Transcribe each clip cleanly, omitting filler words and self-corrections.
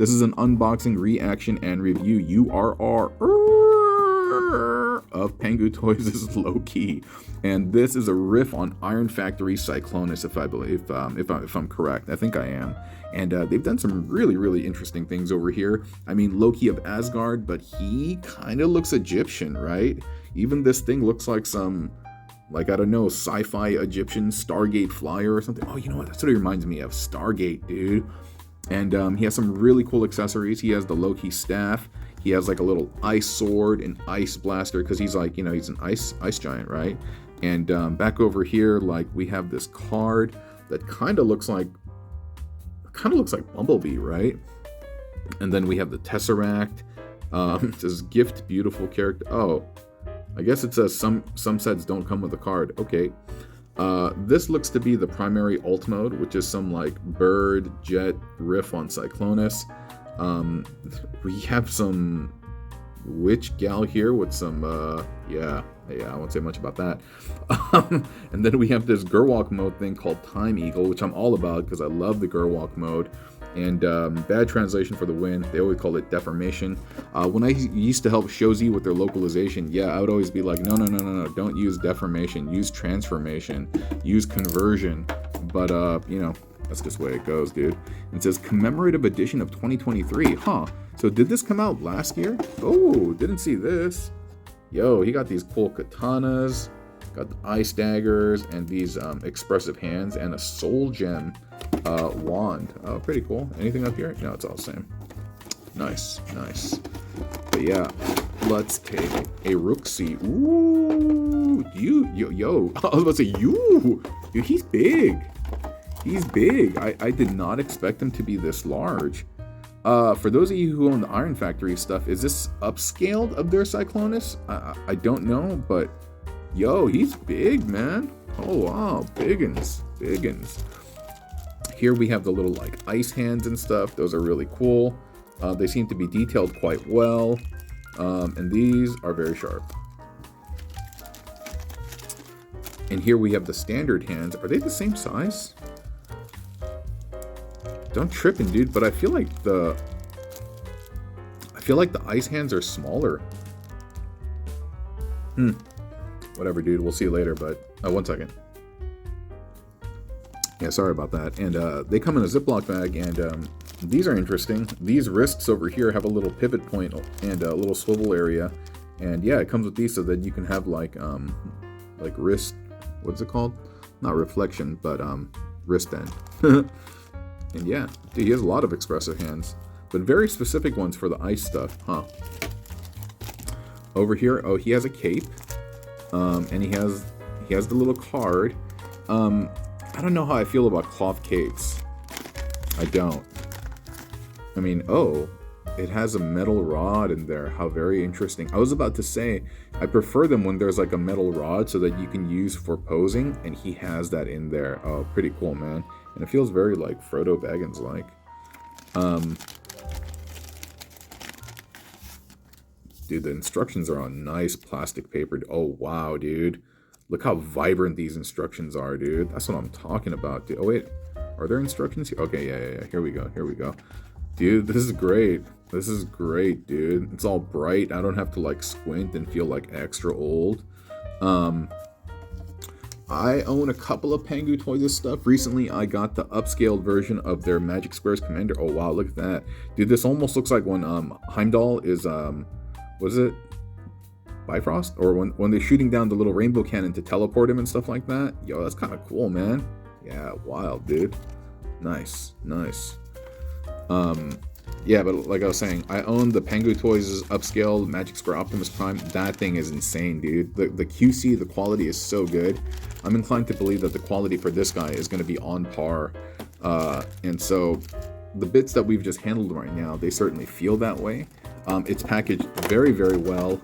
This is an unboxing, reaction, and review URR of Pangu Toys' Loki, and this is a riff on Iron Factory Cyclonus, if I believe, if I'm correct. I think I am. And they've done some really interesting things over here. I mean, Loki of Asgard, but he kind of looks Egyptian, right? Even this thing looks like some, like, I don't know, sci-fi Egyptian Stargate flyer or something. Oh, you know what? That's what it reminds me of. Stargate, dude. And he has some really cool accessories. He has the Loki staff. He has like a little ice sword and ice blaster because he's like, you know, he's an ice giant, right? And back over here, like, we have this card that kind of looks like Bumblebee, right? And then we have the Tesseract. It says gift beautiful character. Oh, I guess it says some sets don't come with a card. Okay. This looks to be the primary ult mode, which is some like bird jet riff on Cyclonus. We have some witch gal here with some yeah, I won't say much about that. And then we have this Gerwalk mode thing called Time Eagle, which I'm all about because I love the Gerwalk mode. And bad translation for the win. They always call it deformation. When I used to help Shozi with their localization, yeah, I would always be like, no, don't use deformation, use transformation, use conversion. But you know, that's just the way it goes, dude. It says commemorative edition of 2023. Huh. So did this come out last year? Oh, didn't see this. Yo, he got these cool katanas, got the ice daggers, and these expressive hands, and a soul gem wand. Oh, pretty cool. Anything up here? No, it's all the same. Nice. But yeah, let's take a Rooksy. Ooh, yo. I was about to say, dude, he's big. He's big. I did not expect him to be this large. For those of you who own the Iron Factory stuff, is this upscaled of their Cyclonus? I don't know, but yo, he's big, man. Oh wow, biggins. Here we have the little like ice hands and stuff. Those are really cool. They seem to be detailed quite well. And these are very sharp. And here we have the standard hands. Are they the same size? Don't trippin', dude, but I feel like the ice hands are smaller. Whatever, dude. We'll see you later, but 1 second. Yeah, sorry about that. And they come in a Ziploc bag, and these are interesting. These wrists over here have a little pivot point and a little swivel area. And yeah, it comes with these so that you can have like wrist, what's it called? Not reflection, but wristband. And yeah, dude, he has a lot of expressive hands, but very specific ones for the ice stuff, huh? Over here, oh, he has a cape, and he has the little card. I don't know how I feel about cloth capes. I don't. I mean, oh, it has a metal rod in there. How very interesting. I was about to say, I prefer them when there's like a metal rod so that you can use for posing, and he has that in there. Oh, pretty cool, man. And it feels very like Frodo Baggins-like. Dude, the instructions are on nice plastic paper. Oh, wow, dude. Look how vibrant these instructions are, dude. That's what I'm talking about, dude. Oh, wait. Are there instructions here? Okay, yeah. Here we go. Dude, this is great. This is great, dude. It's all bright. I don't have to, like, squint and feel, like, extra old. I own a couple of Pangu Toys stuff. Recently, I got the upscaled version of their Magic Squares Commander. Oh, wow, look at that. Dude, this almost looks like when Heimdall is, what is it? Bifrost? Or when they're shooting down the little rainbow cannon to teleport him and stuff like that. Yo, that's kind of cool, man. Yeah, wild, dude. Nice. Yeah, but like I was saying, I own the Pangu Toys' upscaled Magic Square Optimus Prime. That thing is insane, dude. The QC, the quality is so good. I'm inclined to believe that the quality for this guy is going to be on par. And so the bits that we've just handled right now, they certainly feel that way. It's packaged very well.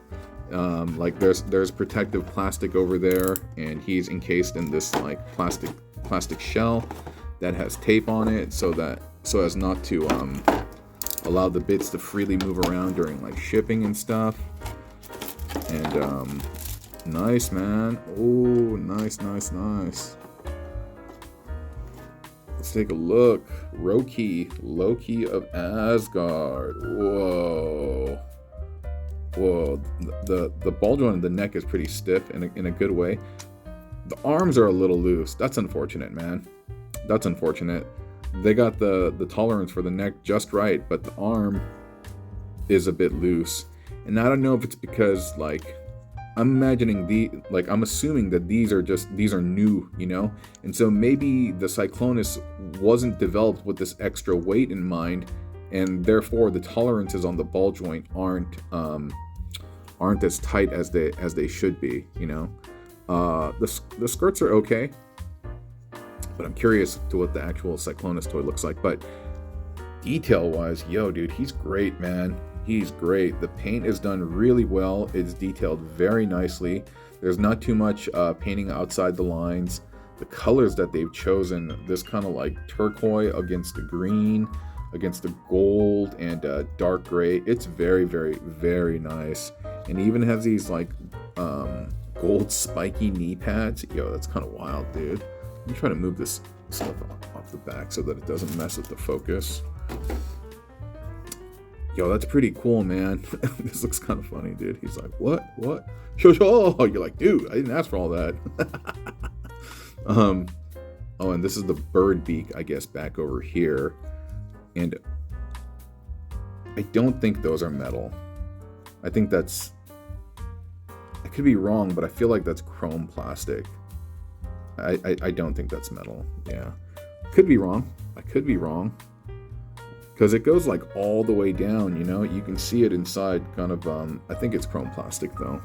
Like there's protective plastic over there, and he's encased in this like plastic shell that has tape on it so as not to allow the bits to freely move around during like shipping and stuff. And nice, man. Oh, nice. let's take a look. Loki of Asgard. Whoa. The ball joint in the neck is pretty stiff in a good way. The arms are a little loose. That's unfortunate, man. That's unfortunate. They got the tolerance for the neck just right, but the arm is a bit loose. And I don't know if it's because, like, I'm assuming that these are new, you know? And so maybe the Cyclonus wasn't developed with this extra weight in mind, and therefore the tolerances on the ball joint aren't as tight as they should be, you know? The skirts are okay, but I'm curious to what the actual Cyclonus toy looks like. But detail-wise, yo, dude, he's great, man. He's great. The paint is done really well. It's detailed very nicely. There's not too much painting outside the lines. The colors that they've chosen, this kind of like turquoise against the green, against the gold and dark gray. It's very, very, very nice. And it even has these like gold spiky knee pads. Yo, that's kind of wild, dude. Let me try to move this stuff off the back so that it doesn't mess with the focus. Yo, that's pretty cool, man. This looks kind of funny, dude. He's like, what? You're like, dude, I didn't ask for all that. Oh, and this is the bird beak, I guess, back over here. And I don't think those are metal. I think that's... I could be wrong, but I feel like that's chrome plastic. I don't think that's metal. Yeah. Could be wrong. I could be wrong. Because it goes like all the way down, you know? You can see it inside kind of, I think it's chrome plastic though.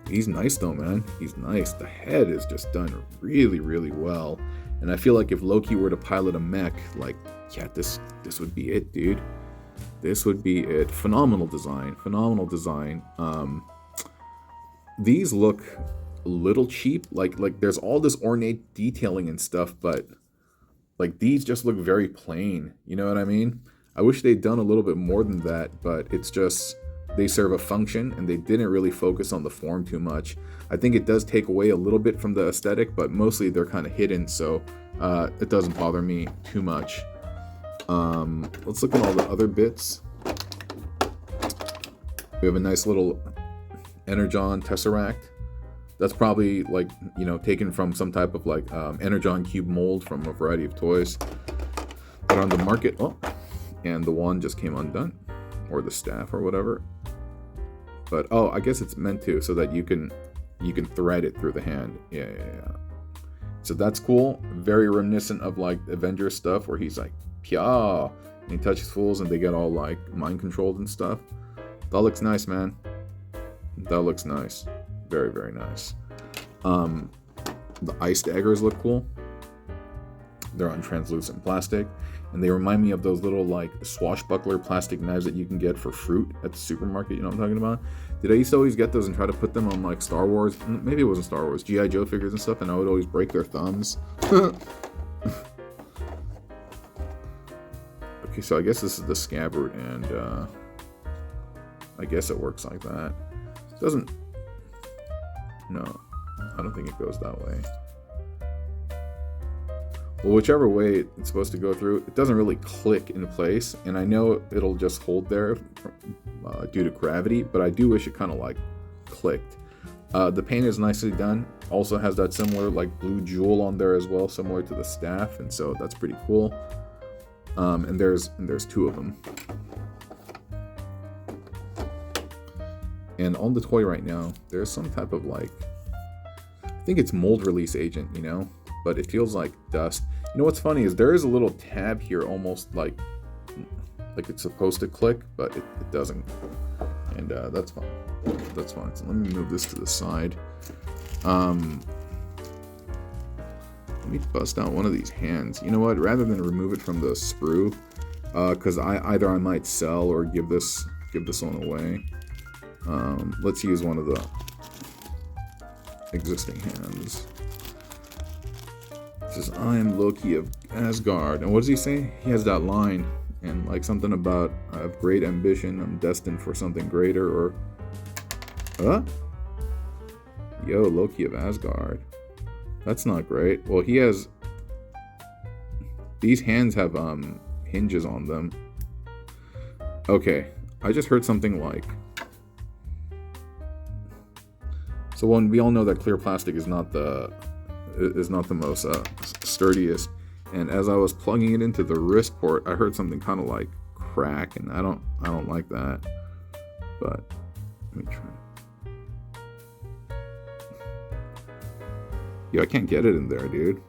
He's nice though, man. He's nice. The head is just done really, really well. And I feel like if Loki were to pilot a mech, like, yeah, this would be it, dude. This would be it. Phenomenal design. These look a little cheap. Like there's all this ornate detailing and stuff, but like these just look very plain. You know what I mean? I wish they'd done a little bit more than that, but it's just they serve a function and they didn't really focus on the form too much. I think it does take away a little bit from the aesthetic, but mostly they're kind of hidden, so it doesn't bother me too much. Let's look at all the other bits. We have a nice little Energon Tesseract. That's probably like, you know, taken from some type of like Energon cube mold from a variety of toys that are on the market. Oh, and the wand just came undone, or the staff or whatever. But oh, I guess it's meant to, so that you can thread it through the hand. Yeah. So that's cool. Very reminiscent of like Avengers stuff, where he's like, "Pya," and he touches fools and they get all like mind controlled and stuff. That looks nice, man. That looks nice. Very, very nice. The ice daggers look cool. They're on translucent plastic, and they remind me of those little like swashbuckler plastic knives that you can get for fruit at the supermarket. You know what I'm talking about? Did I used to always get those and try to put them on like Star Wars? Maybe it wasn't Star Wars, G.I. Joe figures and stuff, and I would always break their thumbs. Okay, so I guess this is the scabbard, and I guess it works like that. It doesn't... No, I don't think it goes that way. Well, whichever way it's supposed to go through, it doesn't really click in place, and I know it'll just hold there due to gravity, but I do wish it kind of like clicked. The paint is nicely done. Also has that similar like blue jewel on there as well, similar to the staff, and so that's pretty cool. And there's two of them. And on the toy right now, there's some type of like, I think it's mold release agent, you know, but it feels like dust. You know what's funny is there is a little tab here, almost like it's supposed to click, but it doesn't. And that's fine. That's fine. So let me move this to the side. Let me bust out one of these hands. You know what? Rather than remove it from the sprue, because I might sell or give this one away. Let's use one of the existing hands. It says, "I am Loki of Asgard." And what does he say? He has that line, and like something about, "I have great ambition, I'm destined for something greater," or yo, Loki of Asgard. That's not great. Well, he has... These hands have hinges on them. Okay, I just heard something like... So when we all know that clear plastic is not the most sturdiest, and as I was plugging it into the wrist port, I heard something kind of like crack, and I don't like that. But let me try. Yo, I can't get it in there, dude.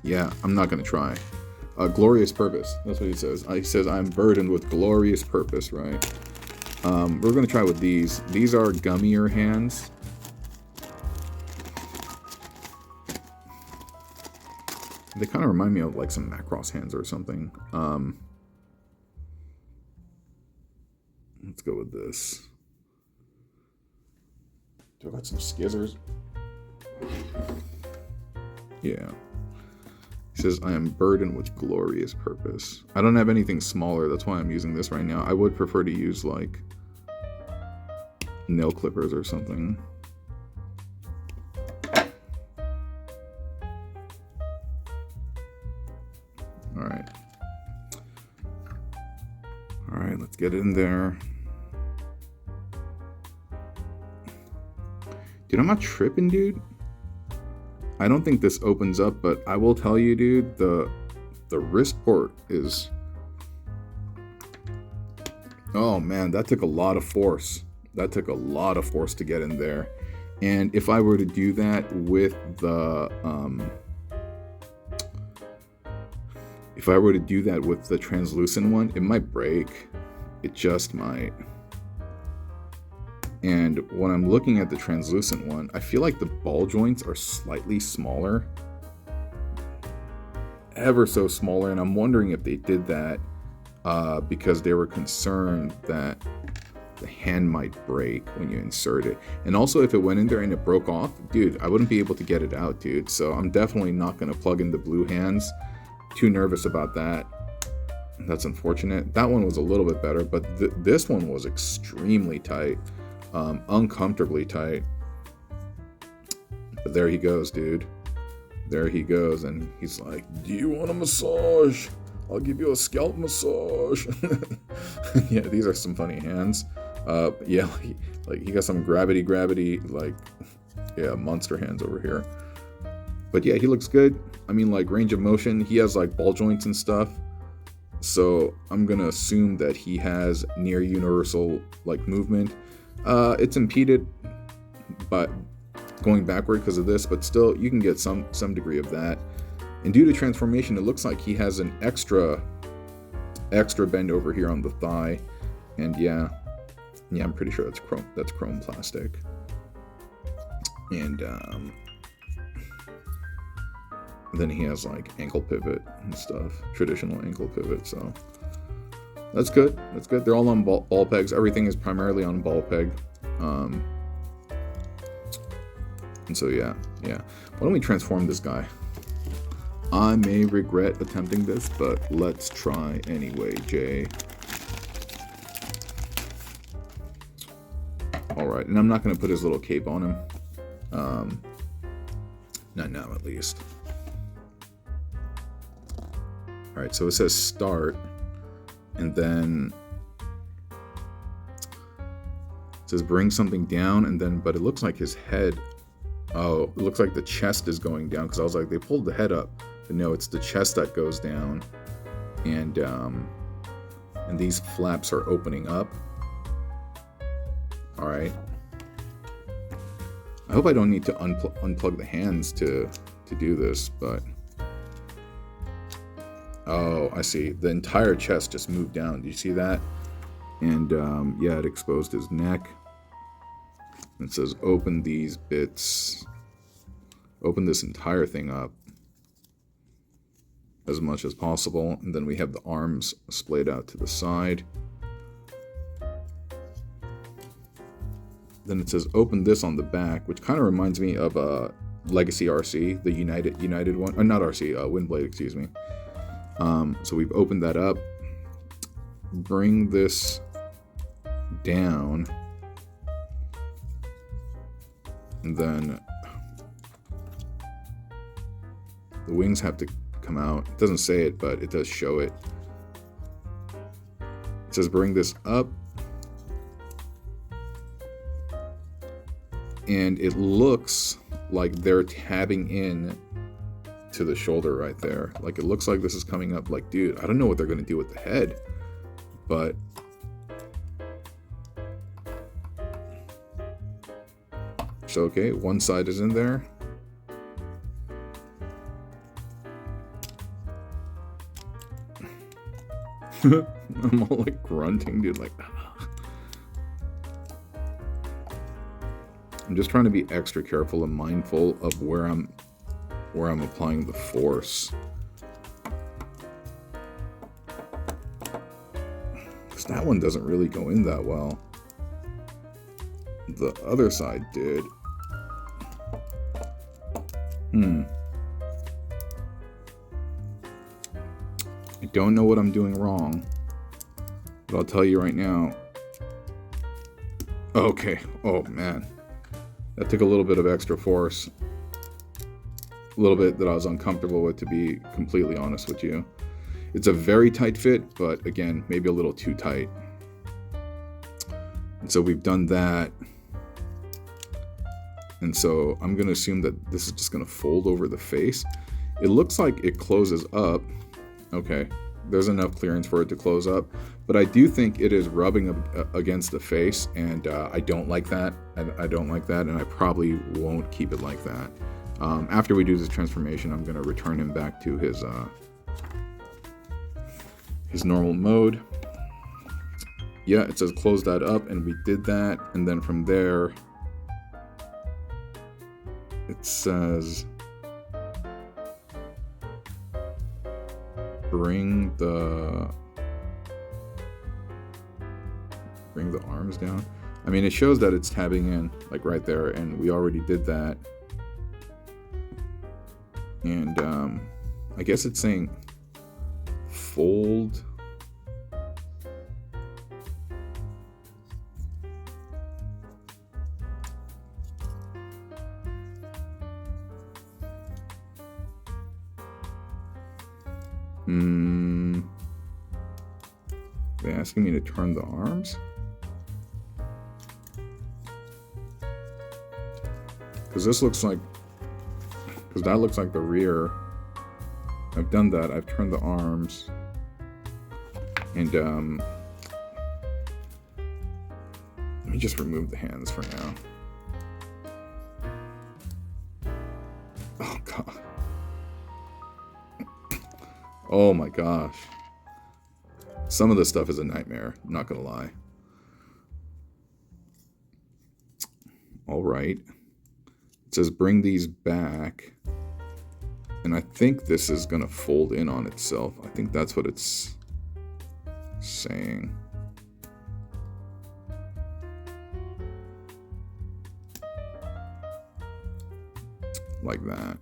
Yeah, I'm not gonna try. Glorious purpose. That's what he says. He says, I'm burdened with glorious purpose, right? We're gonna try with these. These are gummier hands. They kind of remind me of like some Macross hands or something. Let's go with this. Do I got some skizzers? Yeah. He says, I am burdened with glorious purpose. I don't have anything smaller. That's why I'm using this right now. I would prefer to use like nail clippers or something. Alright. Alright, let's get it in there. Dude, I'm not tripping, dude. I don't think this opens up, but I will tell you, dude, the wrist port is... Oh, man, that took a lot of force. That took a lot of force to get in there. And if I were to do that with the... If I were to do that with the translucent one, it might break. It just might. And when I'm looking at the translucent one, I feel like the ball joints are slightly smaller. Ever so smaller. And I'm wondering if they did that because they were concerned that the hand might break when you insert it. And also if it went in there and it broke off, dude, I wouldn't be able to get it out, dude. So I'm definitely not going to plug in the blue hands. Too nervous about that. That's unfortunate. That one was a little bit better, but this one was extremely tight. Uncomfortably tight. But there he goes, dude. There he goes, and he's like, do you want a massage? I'll give you a scalp massage. Yeah, these are some funny hands. Yeah, like he got some gravity, like, yeah, monster hands over here. But yeah, he looks good. I mean, like, range of motion, he has like ball joints and stuff. So I'm gonna assume that he has near universal like movement. It's impeded by going backward because of this, but still you can get some degree of that. And due to transformation, it looks like he has an extra bend over here on the thigh. And yeah, I'm pretty sure that's chrome plastic. And then he has like ankle pivot and stuff, traditional ankle pivot. So that's good. That's good. They're all on ball pegs. Everything is primarily on ball peg. And so yeah. Why don't we transform this guy? I may regret attempting this, but let's try anyway, Jay. All right, and I'm not going to put his little cape on him. Not now, at least. All right, so it says start, and then it says bring something down, and then, but it looks like his head, oh, it looks like the chest is going down, because I was like, they pulled the head up, but no, it's the chest that goes down, and these flaps are opening up. All right. I hope I don't need to unplug the hands to do this, but... Oh, I see. The entire chest just moved down. Do you see that? And yeah, it exposed his neck. It says open these bits. Open this entire thing up as much as possible. And then we have the arms splayed out to the side. Then it says open this on the back, which kind of reminds me of Legacy RC, the United one. Or not RC, Windblade, excuse me. So we've opened that up. Bring this down. And then the wings have to come out. It doesn't say it, but it does show it. It says bring this up. And it looks like they're tabbing in to the shoulder right there. Like, it looks like this is coming up. Like, dude, I don't know what they're going to do with the head. But so, okay, one side is in there. I'm all like grunting, dude, like I'm just trying to be extra careful and mindful of where I'm applying the force. Because that one doesn't really go in that well. The other side did. I don't know what I'm doing wrong, but I'll tell you right now. Okay. Oh, man. That took a little bit of extra force. A little bit that I was uncomfortable with, to be completely honest with you. It's a very tight fit, but again, maybe a little too tight. And so we've done that. And so I'm going to assume that this is just going to fold over the face. It looks like it closes up. Okay, there's enough clearance for it to close up. But I do think it is rubbing against the face, and I don't like that. I don't like that, and I probably won't keep it like that. After we do this transformation, I'm going to return him back to his normal mode. Yeah, it says close that up, and we did that. And then from there, it says bring the arms down. I mean, it shows that it's tabbing in, like right there, and we already did that. And I guess it's saying fold. They're asking me to turn the arms? Because this looks like, because that looks like the rear. I've done that. I've turned the arms. And let me just remove the hands for now. Oh, God. Oh, my gosh. Some of this stuff is a nightmare, I'm not gonna lie. All right. It says bring these back. And I think this is gonna fold in on itself. I think that's what it's saying. Like that.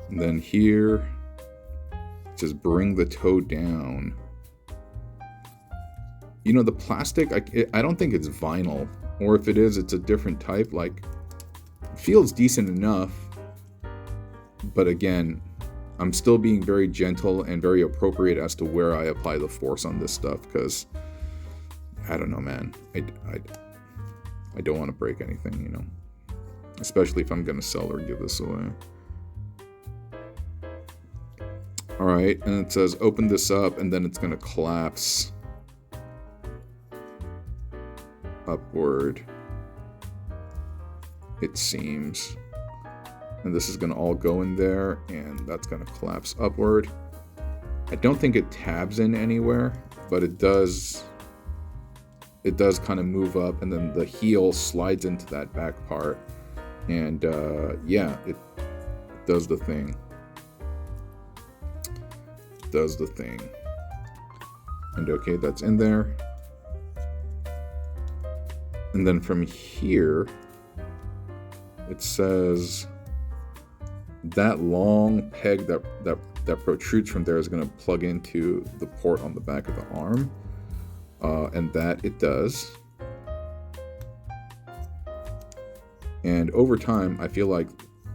And then here, it says bring the toe down. You know, the plastic, I don't think it's vinyl. Or if it is, it's a different type. Like, it feels decent enough. But again, I'm still being very gentle and very appropriate as to where I apply the force on this stuff. Because, I don't know, man. I don't want to break anything, you know. Especially if I'm going to sell or give this away. Alright, and it says open this up, and then it's going to collapse upward, it seems. And this is going to all go in there, and that's going to collapse upward. I don't think it tabs in anywhere, but it does kind of move up, and then the heel slides into that back part. And yeah, it does the thing. Does the thing. And okay, that's in there. And then from here, it says that long peg that protrudes from there is going to plug into the port on the back of the arm. And that it does. And over time, I feel like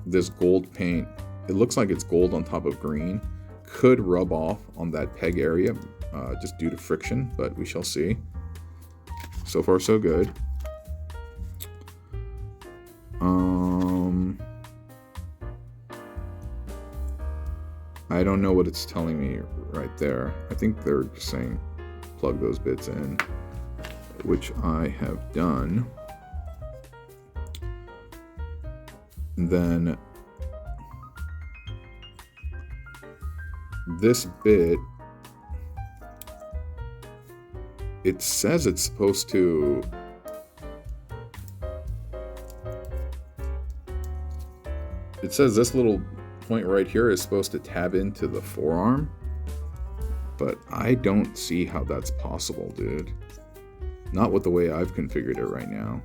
this gold paint, it looks like it's gold on top of green, could rub off on that peg area just due to friction, but we shall see. So far, so good. I don't know what it's telling me right there. I think they're just saying plug those bits in, which I have done. And then this bit, it says it's supposed to this little point right here is supposed to tab into the forearm, but I don't see how that's possible, dude. Not with the way I've configured it right now.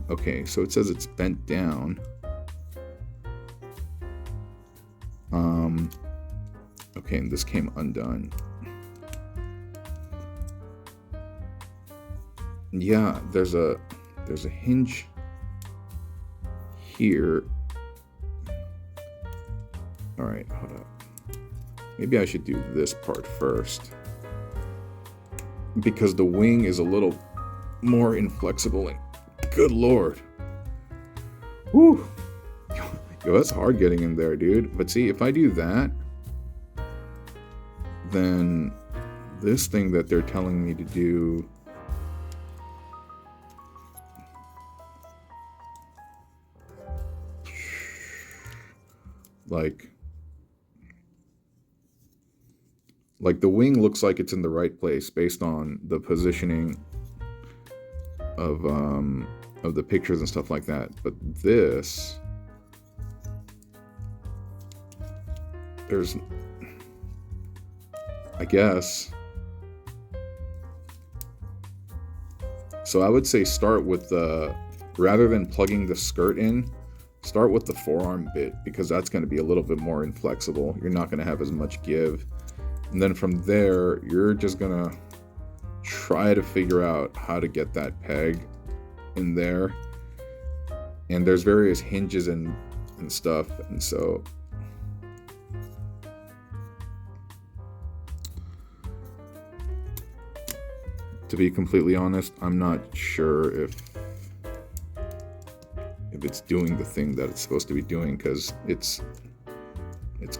Okay, so it says it's bent down. Okay, and this came undone. Yeah, there's a hinge here. All right, hold up. Maybe I should do this part first, because the wing is a little more inflexible. And good lord, whew, yo, that's hard getting in there, dude. But see, if I do that, then this thing that they're telling me to do, like the wing looks like it's in the right place based on the positioning of the pictures and stuff like that. But this, there's, I guess, so I would say start with the, rather than plugging the skirt in, start with the forearm bit, because that's going to be a little bit more inflexible. You're not going to have as much give. And then from there, you're just going to try to figure out how to get that peg in there. And there's various hinges and stuff. And so, to be completely honest, I'm not sure if it's doing the thing that it's supposed to be doing, because it's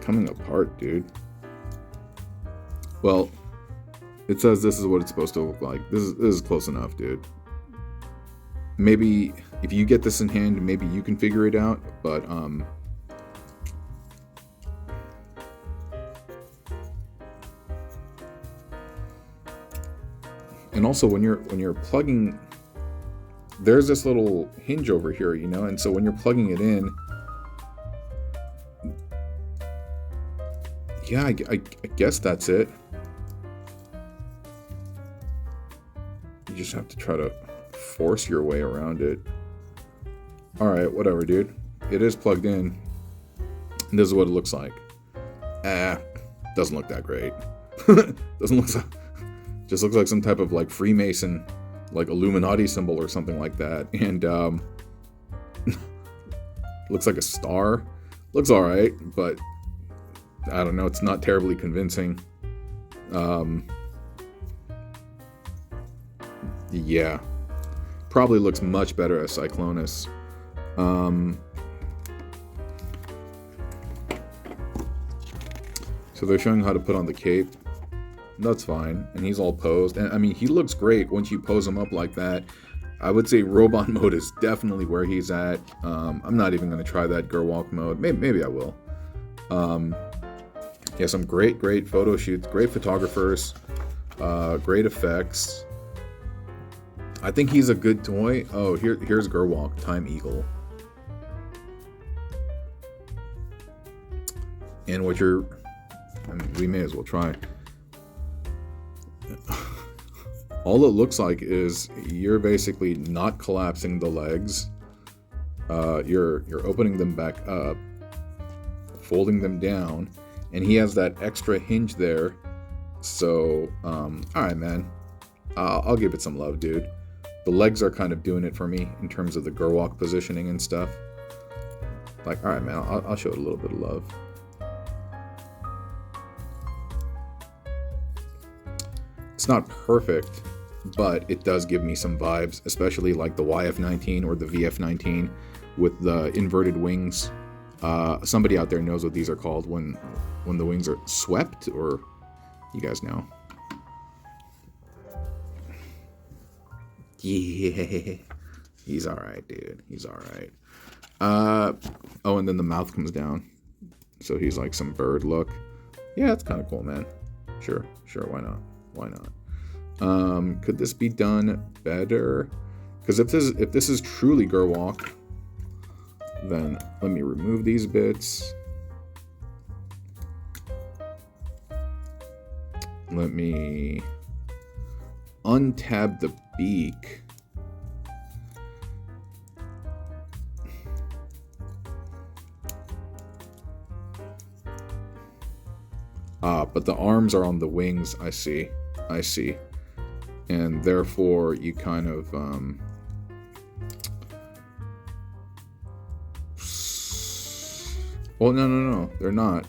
coming apart, dude. Well, it says this is what it's supposed to look like. This is close enough, dude. Maybe if you get this in hand, maybe you can figure it out, but and also when you're plugging, there's this little hinge over here, you know, and so when you're plugging it in, yeah, I guess that's it. You just have to try to force your way around it. Alright, whatever, dude. It is plugged in. And this is what it looks like. Doesn't look that great. Doesn't look so, just looks like some type of like Freemason, like Illuminati symbol or something like that. And looks like a star. Looks alright, but I don't know, it's not terribly convincing. Yeah. Probably looks much better as Cyclonus. So they're showing how to put on the cape. That's fine. And he's all posed. And I mean, he looks great once you pose him up like that. I would say robot mode is definitely where he's at. I'm not even going to try that Gerwalk mode. Maybe I will. Yeah, some great photo shoots, great photographers, great effects. I think he's a good toy. Oh, here's Gerwalk, Time Eagle. And what you're, I mean, we may as well try. All it looks like is you're basically not collapsing the legs. You're opening them back up, folding them down, and he has that extra hinge there. So, all right, man. I'll give it some love, dude. The legs are kind of doing it for me in terms of the Gerwalk positioning and stuff. Like, all right, man, I'll show it a little bit of love. It's not perfect, but it does give me some vibes, especially like the YF-19 or the VF-19 with the inverted wings. Somebody out there knows what these are called when the wings are swept, or you guys know. Yeah, he's all right, dude. He's all right. Oh, and then the mouth comes down, so he's like some bird look. Yeah, that's kind of cool, man. Sure, why not? Could this be done better? Because if this is truly Gerwalk, then let me remove these bits. Let me untab the beak. But the arms are on the wings. I see. And therefore you kind of well, no, they're not.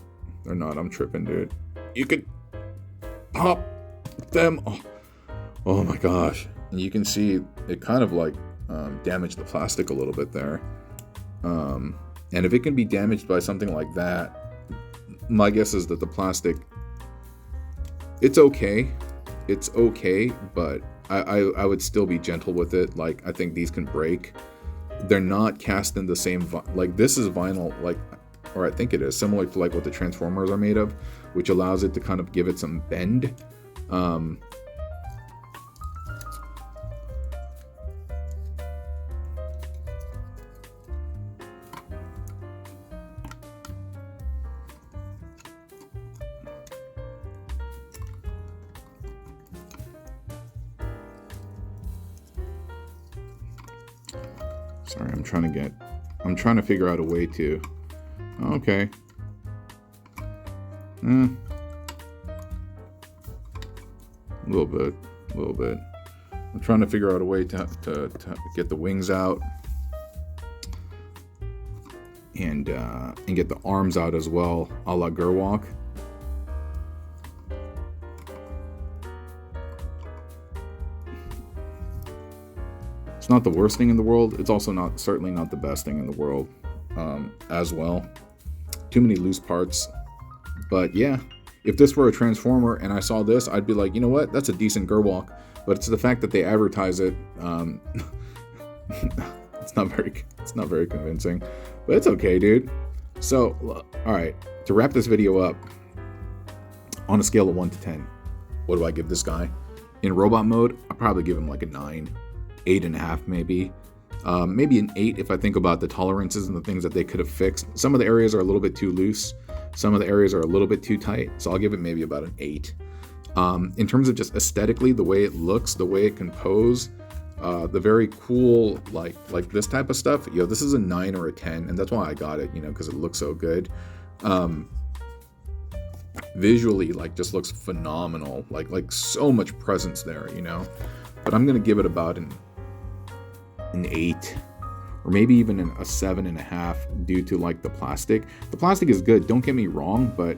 I'm tripping, dude. You could pop them. Oh my gosh. And you can see it kind of like damaged the plastic a little bit there. And if it can be damaged by something like that, my guess is that the plastic, it's okay, but I would still be gentle with it. Like, I think these can break. They're not cast in the same, like this is vinyl, like, or I think it is, similar to like what the Transformers are made of, which allows it to kind of give it some bend. Sorry, I'm trying to figure out a way to, okay. A little bit. I'm trying to figure out a way to get the wings out and get the arms out as well, a la Gerwalk. It's not the worst thing in the world. It's also certainly not the best thing in the world as well. Too many loose parts. But yeah, if this were a Transformer and I saw this, I'd be like, you know what? That's a decent Gerwalk. But it's the fact that they advertise it. It's not very convincing. But it's okay, dude. So, all right. To wrap this video up, on a scale of 1 to 10, what do I give this guy? In robot mode, I'll probably give him like a 9. 8.5 maybe. Maybe an 8 if I think about the tolerances and the things that they could have fixed. Some of the areas are a little bit too loose. Some of the areas are a little bit too tight. So I'll give it maybe about an 8. In terms of just aesthetically, the way it looks, the way it can pose, the very cool, like this type of stuff, this is a 9 or a 10. And that's why I got it, because it looks so good. Visually, like, just looks phenomenal. Like so much presence there, But I'm going to give it about an 8, or maybe even a 7.5 due to like the plastic. The plastic is good, don't get me wrong, but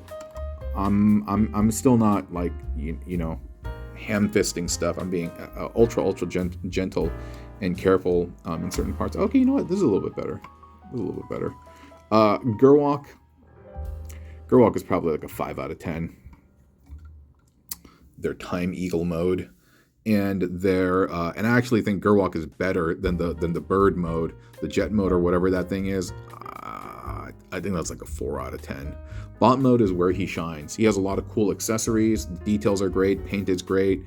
I'm still not like ham-fisting stuff. I'm being ultra gentle and careful in certain parts. Okay, you know what? This is a little bit better. Gerwalk is probably like a 5 out of 10. Their Time Eagle mode. And and I actually think Gerwalk is better than the bird mode, the jet mode, or whatever that thing is. I think that's like a 4 out of 10. Bot mode is where he shines. He has a lot of cool accessories. The details are great. Paint is great.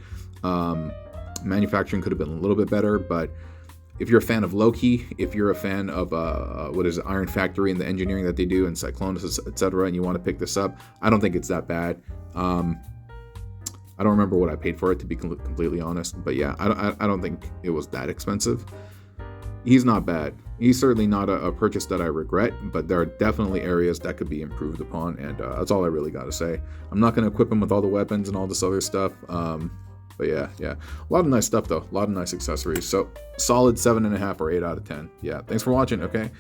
Manufacturing could have been a little bit better, but if you're a fan of Loki, if you're a fan of Iron Factory and the engineering that they do, and Cyclonus, etc., and you want to pick this up, I don't think it's that bad. I don't remember what I paid for it, to be completely honest. But yeah, I don't think it was that expensive. He's not bad. He's certainly not a purchase that I regret, but there are definitely areas that could be improved upon, and that's all I really got to say. I'm not going to equip him with all the weapons and all this other stuff. But yeah, a lot of nice stuff though. A lot of nice accessories. So solid 7.5 or 8 out of 10. Yeah, thanks for watching. Okay.